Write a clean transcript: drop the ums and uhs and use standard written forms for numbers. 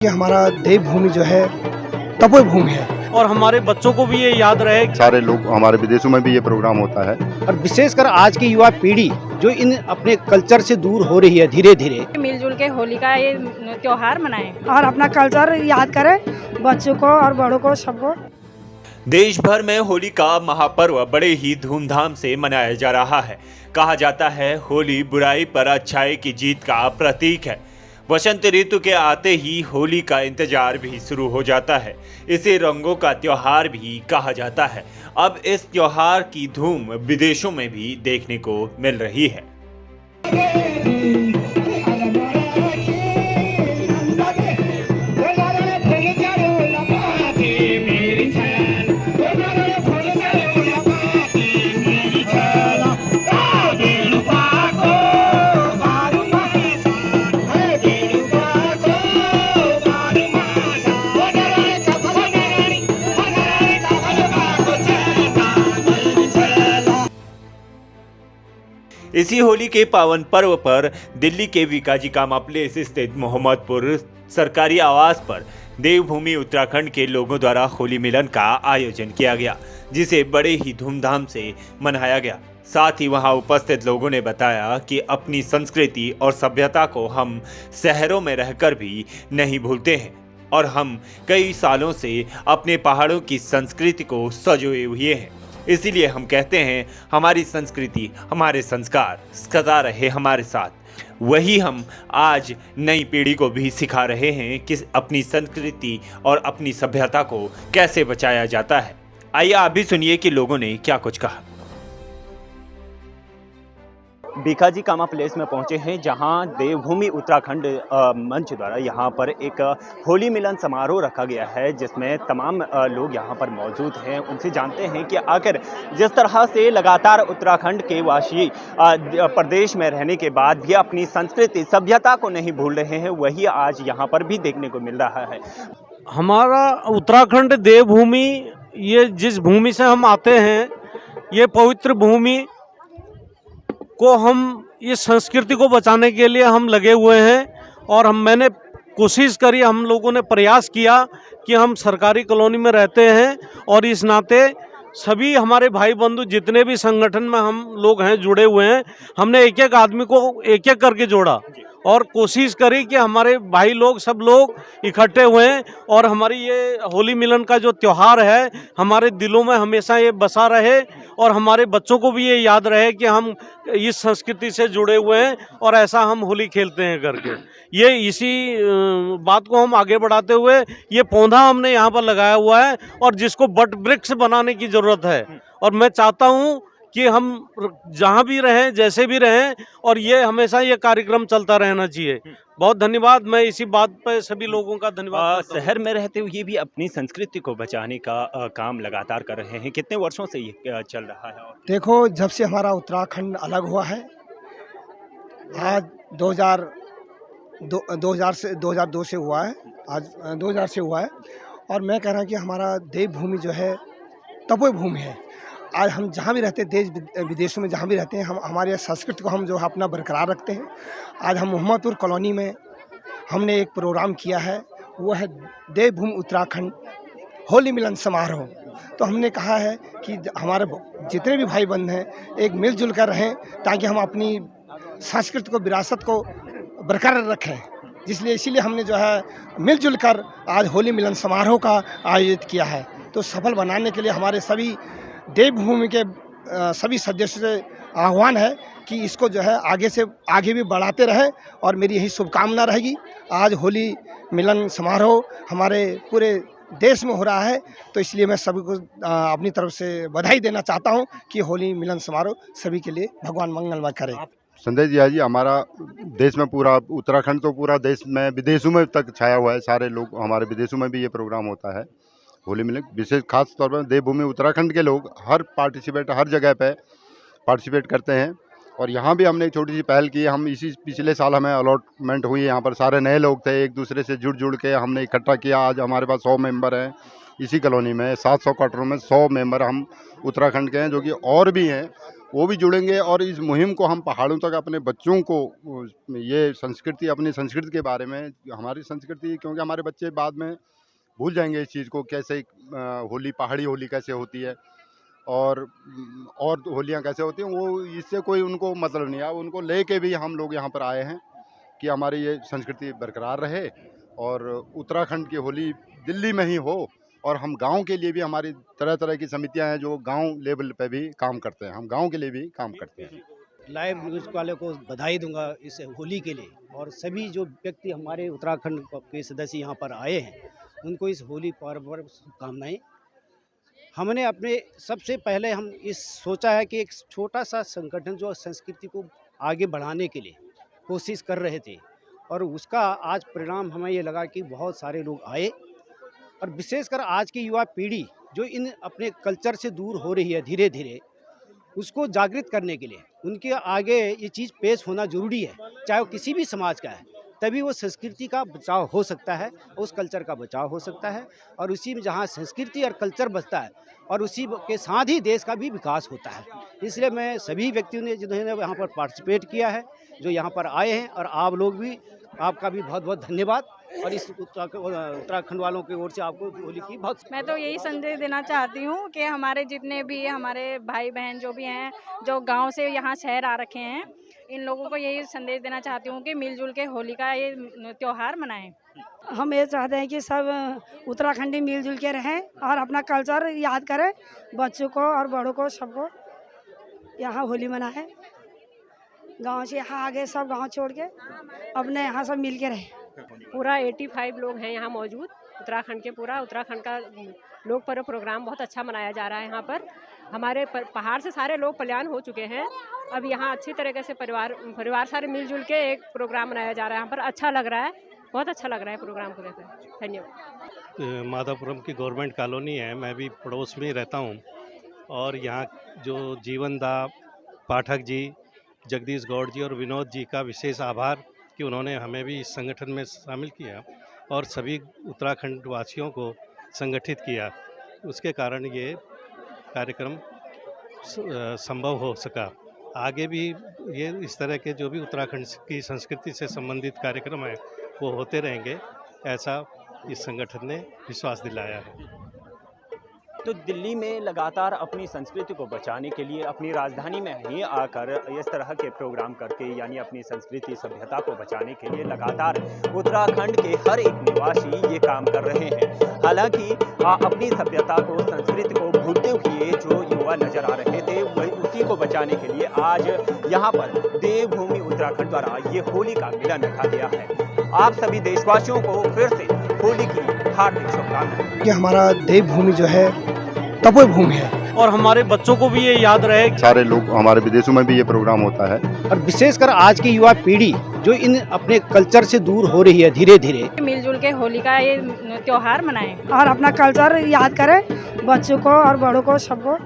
कि हमारा देवभूमि जो है तपोभूमि है और हमारे बच्चों को भी ये याद रहे। सारे लोग हमारे विदेशों में भी ये प्रोग्राम होता है और विशेषकर आज की युवा पीढ़ी जो इन अपने कल्चर से दूर हो रही है धीरे धीरे, मिलजुल के होली का ये त्योहार मनाएं और अपना कल्चर याद करें, बच्चों को और बड़ों को सबको। देश भर में होली का महापर्व बड़े ही धूमधाम से मनाया जा रहा है। कहा जाता है होली बुराई पर अच्छाई की जीत का प्रतीक है। वसंत ऋतु के आते ही होली का इंतजार भी शुरू हो जाता है। इसे रंगों का त्योहार भी कहा जाता है। अब इस त्योहार की धूम विदेशों में भी देखने को मिल रही है। इसी होली के पावन पर्व पर दिल्ली के विकाजी कामा प्लेस स्थित मोहम्मदपुर सरकारी आवास पर देवभूमि उत्तराखंड के लोगों द्वारा होली मिलन का आयोजन किया गया, जिसे बड़े ही धूमधाम से मनाया गया। साथ ही वहां उपस्थित लोगों ने बताया कि अपनी संस्कृति और सभ्यता को हम शहरों में रहकर भी नहीं भूलते हैं और हम कई सालों से अपने पहाड़ों की संस्कृति को सजोए हुए हैं। इसीलिए हम कहते हैं हमारी संस्कृति, हमारे संस्कार सदा रहे हमारे साथ। वही हम आज नई पीढ़ी को भी सिखा रहे हैं कि अपनी संस्कृति और अपनी सभ्यता को कैसे बचाया जाता है। आइए आप भी सुनिए कि लोगों ने क्या कुछ कहा। बीकाजी कामा प्लेस में पहुंचे हैं, जहां देवभूमि उत्तराखंड मंच द्वारा यहां पर एक होली मिलन समारोह रखा गया है, जिसमें तमाम लोग यहां पर मौजूद हैं। उनसे जानते हैं कि आखिर जिस तरह से लगातार उत्तराखंड के वासी प्रदेश में रहने के बाद भी अपनी संस्कृति सभ्यता को नहीं भूल रहे हैं, वही आज यहां पर भी देखने को मिल रहा है। हमारा उत्तराखंड देवभूमि, ये जिस भूमि से हम आते हैं, ये पवित्र भूमि को हम इस संस्कृति को बचाने के लिए हम लगे हुए हैं। और मैंने कोशिश करी, हम लोगों ने प्रयास किया कि हम सरकारी कॉलोनी में रहते हैं और इस नाते सभी हमारे भाई बंधु जितने भी संगठन में हम लोग हैं जुड़े हुए हैं, हमने एक एक आदमी को एक एक करके जोड़ा और कोशिश करी कि हमारे भाई लोग सब लोग इकट्ठे हुए हैं और हमारी ये होली मिलन का जो त्यौहार है हमारे दिलों में हमेशा ये बसा रहे और हमारे बच्चों को भी ये याद रहे कि हम इस संस्कृति से जुड़े हुए हैं और ऐसा हम होली खेलते हैं करके। ये इसी बात को हम आगे बढ़ाते हुए ये पौधा हमने यहाँ पर लगाया हुआ है और जिसको वट वृक्ष बनाने की ज़रूरत है। और मैं चाहता हूँ कि हम जहाँ भी रहें, जैसे भी रहें, और ये हमेशा ये कार्यक्रम चलता रहना चाहिए। बहुत धन्यवाद। मैं इसी बात पर सभी लोगों का धन्यवाद। शहर में रहते हुए भी अपनी संस्कृति को बचाने का काम लगातार कर रहे हैं। कितने वर्षों से ये चल रहा है? देखो, जब से हमारा उत्तराखंड अलग हुआ है, आज 2002 से हुआ है, आज 2000 से हुआ है। और मैं कह रहा हूँ कि हमारा देवभूमि जो है तपोभूमि है। आज हम जहाँ भी रहते हैं, देश विदेशों में जहाँ भी रहते हैं, हम हमारे संस्कृति को हम जो है अपना बरकरार रखते हैं। आज हम मोहम्मदपुर कॉलोनी में हमने एक प्रोग्राम किया है, वो है देवभूमि उत्तराखंड होली मिलन समारोह। तो हमने कहा है कि हमारे जितने भी भाई बंधु हैं एक मिलजुल कर रहें, ताकि हम अपनी संस्कृति को, विरासत को बरकरार रखें। इसीलिए हमने जो है मिलजुल कर आज होली मिलन समारोह का आयोजित किया है। तो सफल बनाने के लिए हमारे सभी देवभूमि के सभी सदस्यों से आह्वान है कि इसको जो है आगे भी बढ़ाते रहें और मेरी यही शुभकामना रहेगी। आज होली मिलन समारोह हमारे पूरे देश में हो रहा है, तो इसलिए मैं सभी को अपनी तरफ से बधाई देना चाहता हूं कि होली मिलन समारोह सभी के लिए भगवान मंगलमय करे। संदेश जी, हमारा देश में पूरा उत्तराखंड तो पूरा देश में विदेशों में तक छाया हुआ है। सारे लोग हमारे विदेशों में भी ये प्रोग्राम होता है होली मिलन। विशेष खास तौर पर देवभूमि उत्तराखंड के लोग हर जगह पे पार्टिसिपेट करते हैं। और यहाँ भी हमने एक छोटी सी पहल की। हम पिछले साल हमें अलॉटमेंट हुई, यहाँ पर सारे नए लोग थे, एक दूसरे से जुड़ के हमने इकट्ठा किया। आज हमारे पास 100 मेंबर हैं इसी कॉलोनी में। 700 क्वार्टरों में 100 मेंबर हम उत्तराखंड के हैं, जो कि और भी हैं वो भी जुड़ेंगे और इस मुहिम को हम पहाड़ों तक अपने बच्चों को ये संस्कृति, अपनी संस्कृति के बारे में, हमारी संस्कृति, क्योंकि हमारे बच्चे बाद में भूल जाएंगे इस चीज़ को, कैसे होली, पहाड़ी होली कैसे होती है और होलियाँ कैसे होती हैं, वो इससे कोई उनको मतलब नहीं है। उनको लेके भी हम लोग यहाँ पर आए हैं कि हमारी ये संस्कृति बरकरार रहे और उत्तराखंड की होली दिल्ली में ही हो। और हम गांव के लिए भी, हमारी तरह तरह की समितियां हैं जो गांव लेवल पे भी काम करते हैं, हम गांव के लिए भी काम करते हैं। लाइव न्यूज़ वाले को बधाई दूंगा इस होली के लिए, और सभी जो व्यक्ति हमारे उत्तराखंड के सदस्य यहाँ पर आए हैं उनको इस होली पर्व पर शुभकामनाएं। हमने अपने सबसे पहले हम इस सोचा है कि एक छोटा सा संगठन जो संस्कृति को आगे बढ़ाने के लिए कोशिश कर रहे थे, और उसका आज परिणाम हमें ये लगा कि बहुत सारे लोग आए, और विशेषकर आज की युवा पीढ़ी जो इन अपने कल्चर से दूर हो रही है धीरे धीरे, उसको जागृत करने के लिए उनके आगे ये चीज़ पेश होना ज़रूरी है, चाहे वो किसी भी समाज का है, तभी वो संस्कृति का बचाव हो सकता है, उस कल्चर का बचाव हो सकता है। और उसी में जहाँ संस्कृति और कल्चर बचता है और उसी के साथ ही देश का भी विकास होता है। इसलिए मैं सभी व्यक्तियों ने जिन्होंने यहाँ पर पार्टिसिपेट किया है, जो यहाँ पर आए हैं, और आप लोग भी, आपका भी बहुत बहुत धन्यवाद। और इस उत्तराखंड वालों की ओर से आपको होली की बहुत। मैं तो यही संदेश देना चाहती हूँ कि हमारे जितने भी हमारे भाई बहन जो भी हैं, जो गांव से यहाँ शहर आ रखे हैं, इन लोगों को यही संदेश देना चाहती हूँ कि मिलजुल के होली का ये त्यौहार मनाएं। हम ये चाहते हैं कि सब उत्तराखंडी मिलजुल के रहें और अपना कल्चर याद करें, बच्चों को और बड़ों को सबको यहाँ होली मनाएं। गांव से यहाँ आगे सब गांव छोड़ के अपने यहाँ सब मिल के रहें। पूरा 85 लोग हैं यहाँ मौजूद, उत्तराखंड के, पूरा उत्तराखंड का लोक पर्व प्रोग्राम बहुत अच्छा मनाया जा रहा है। यहाँ पर हमारे पहाड़ से सारे लोग पलायन हो चुके हैं, अब यहाँ अच्छी तरीके से परिवार सारे मिलजुल के एक प्रोग्राम मनाया जा रहा है। यहाँ पर अच्छा लग रहा है, बहुत अच्छा लग रहा है प्रोग्राम को लेकर। धन्यवाद। माधवपुरम की गवर्नमेंट कॉलोनी है, मैं भी पड़ोस में रहता हूँ, और यहाँ जो जीवन दा पाठक जी, जगदीश गौड़ जी और विनोद जी का विशेष आभार कि उन्होंने हमें भी इस संगठन में शामिल किया और सभी उत्तराखंड वासियों को संगठित किया। उसके कारण ये कार्यक्रम संभव हो सका। आगे भी ये इस तरह के जो भी उत्तराखंड की संस्कृति से संबंधित कार्यक्रम हैं वो होते रहेंगे, ऐसा इस संगठन ने विश्वास दिलाया है। तो दिल्ली में लगातार अपनी संस्कृति को बचाने के लिए अपनी राजधानी में ही आकर इस तरह के प्रोग्राम करके, यानी अपनी संस्कृति सभ्यता को बचाने के लिए लगातार उत्तराखंड के हर एक निवासी ये काम कर रहे हैं। हालांकि अपनी सभ्यता को, संस्कृति को भूलते हुए जो युवा नजर आ रहे थे, वही उसी को बचाने के लिए आज यहाँ पर देवभूमि उत्तराखंड द्वारा ये होली का मिलन रखा गया है। आप सभी देशवासियों को फिर से होली की हार्दिक शुभकामनाएं। कि हमारा देवभूमि जो है तपोय भूमि है, और हमारे बच्चों को भी ये याद रहे। सारे लोग, हमारे विदेशों में भी ये प्रोग्राम होता है, और विशेषकर आज की युवा पीढ़ी जो इन अपने कल्चर से दूर हो रही है धीरे धीरे, मिलजुल के होली का ये त्यौहार मनाएं और अपना कल्चर याद करें, बच्चों को और बड़ों को सबको